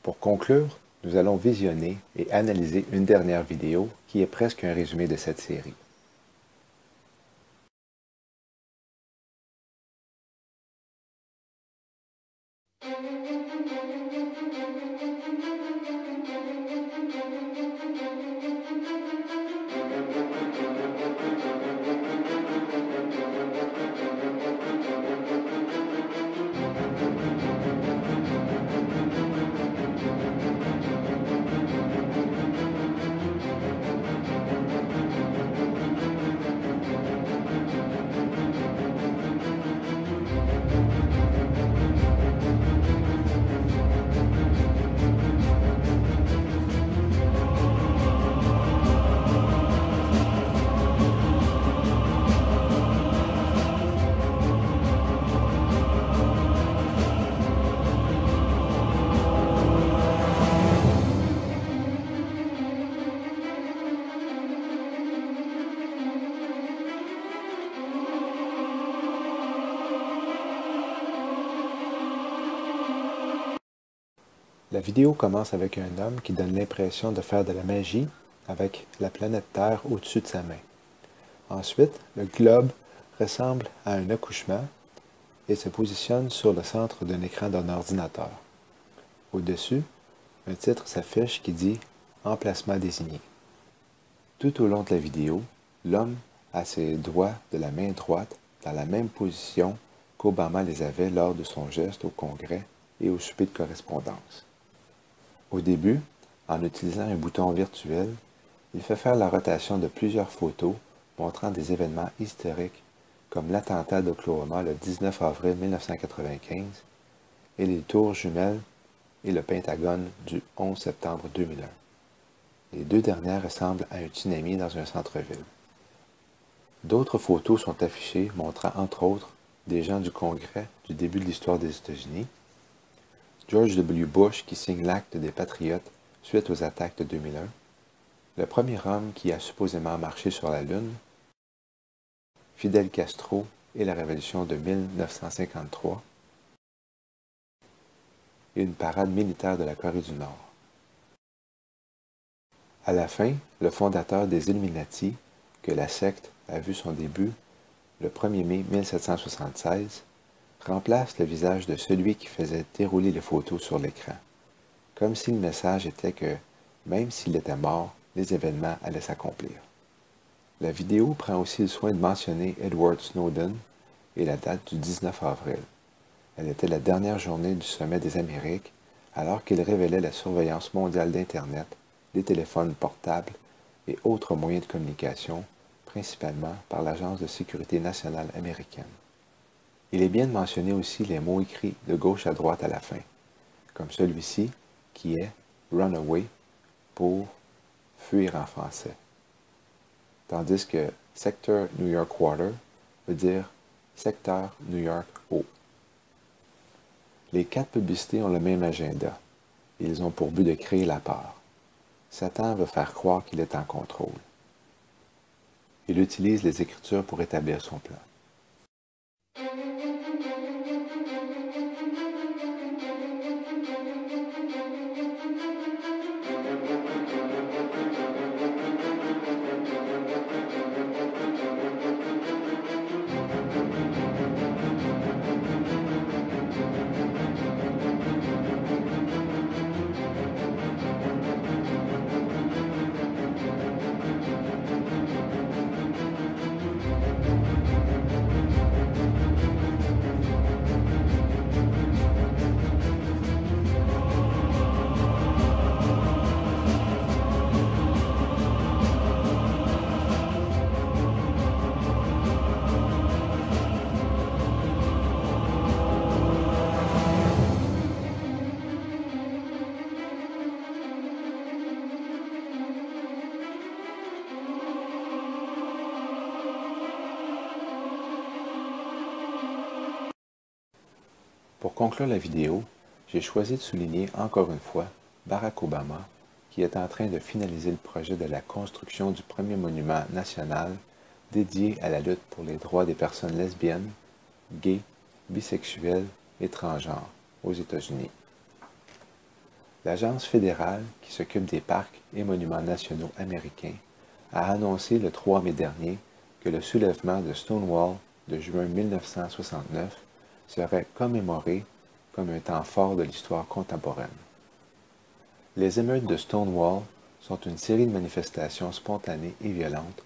Pour conclure, nous allons visionner et analyser une dernière vidéo qui est presque un résumé de cette série. La vidéo commence avec un homme qui donne l'impression de faire de la magie avec la planète Terre au-dessus de sa main. Ensuite, le globe ressemble à un accouchement et se positionne sur le centre d'un écran d'un ordinateur. Au-dessus, un titre s'affiche qui dit « Emplacement désigné ». Tout au long de la vidéo, l'homme a ses doigts de la main droite dans la même position qu'Obama les avait lors de son geste au Congrès et au souper de correspondance. Au début, en utilisant un bouton virtuel, il fait faire la rotation de plusieurs photos montrant des événements historiques comme l'attentat d'Oklahoma le 19 avril 1995 et les tours jumelles et le Pentagone du 11 septembre 2001. Les deux dernières ressemblent à un tsunami dans un centre-ville. D'autres photos sont affichées montrant entre autres des gens du Congrès du début de l'histoire des États-Unis, George W. Bush qui signe l'acte des Patriotes suite aux attaques de 2001, le premier homme qui a supposément marché sur la Lune, Fidel Castro et la révolution de 1953, et une parade militaire de la Corée du Nord. À la fin, le fondateur des Illuminati, que la secte a vu son début le 1er mai 1776, remplace le visage de celui qui faisait dérouler les photos sur l'écran, comme si le message était que, même s'il était mort, les événements allaient s'accomplir. La vidéo prend aussi le soin de mentionner Edward Snowden et la date du 19 avril. Elle était la dernière journée du sommet des Amériques, alors qu'il révélait la surveillance mondiale d'Internet, des téléphones portables et autres moyens de communication, principalement par l'Agence de sécurité nationale américaine. Il est bien de mentionner aussi les mots écrits de gauche à droite à la fin, comme celui-ci qui est « runaway » pour « fuir » en français, tandis que « sector New York Water » veut dire « secteur New York eau ». Les quatre publicités ont le même agenda. Ils ont pour but de créer la peur. Satan veut faire croire qu'il est en contrôle. Il utilise les Écritures pour établir son plan. Pour conclure la vidéo, j'ai choisi de souligner encore une fois Barack Obama, qui est en train de finaliser le projet de la construction du premier monument national dédié à la lutte pour les droits des personnes lesbiennes, gays, bisexuelles et transgenres aux États-Unis. L'Agence fédérale qui s'occupe des parcs et monuments nationaux américains a annoncé le 3 mai dernier que le soulèvement de Stonewall de juin 1969 serait commémoré comme un temps fort de l'histoire contemporaine. Les émeutes de Stonewall sont une série de manifestations spontanées et violentes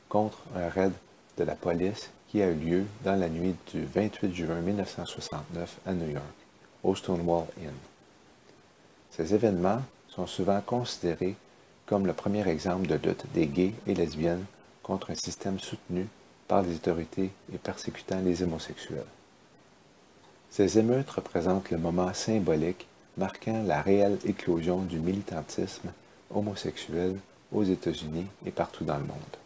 contre un raid de la police qui a eu lieu dans la nuit du 28 juin 1969 à New York, au Stonewall Inn. Ces événements sont souvent considérés comme le premier exemple de lutte des gays et lesbiennes contre un système soutenu par les autorités et persécutant les homosexuels. Ces émeutes représentent le moment symbolique marquant la réelle éclosion du militantisme homosexuel aux États-Unis et partout dans le monde.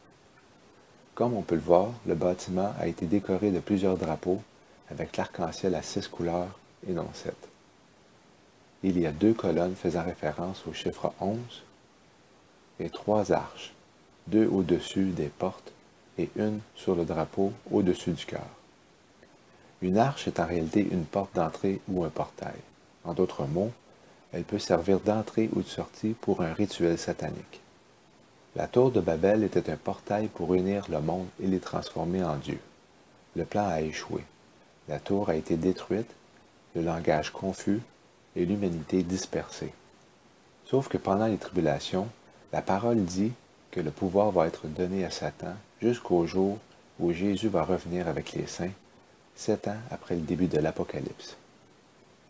Comme on peut le voir, le bâtiment a été décoré de plusieurs drapeaux avec l'arc-en-ciel à 6 couleurs et non 7. Il y a 2 colonnes faisant référence au chiffre 11 et 3 arches, 2 au-dessus des portes et une sur le drapeau au-dessus du chœur. Une arche est en réalité une porte d'entrée ou un portail. En d'autres mots, elle peut servir d'entrée ou de sortie pour un rituel satanique. La tour de Babel était un portail pour unir le monde et les transformer en Dieu. Le plan a échoué. La tour a été détruite, le langage confus et l'humanité dispersée. Sauf que pendant les tribulations, la parole dit que le pouvoir va être donné à Satan jusqu'au jour où Jésus va revenir avec les saints, 7 ans après le début de l'Apocalypse.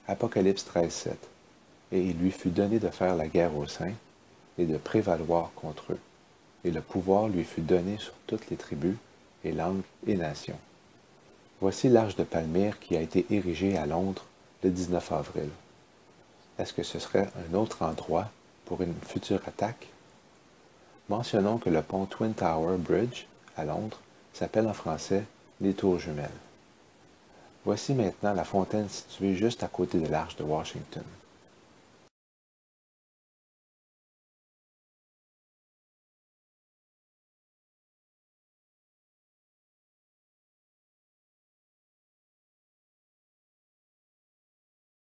Apocalypse 13:7. Et il lui fut donné de faire la guerre aux saints et de prévaloir contre eux. Et le pouvoir lui fut donné sur toutes les tribus et langues et nations. Voici l'arche de Palmyre qui a été érigée à Londres le 19 avril. Est-ce que ce serait un autre endroit pour une future attaque? Mentionnons que le pont Twin Tower Bridge à Londres s'appelle en français les Tours Jumelles. Voici maintenant la fontaine située juste à côté de l'arche de Washington.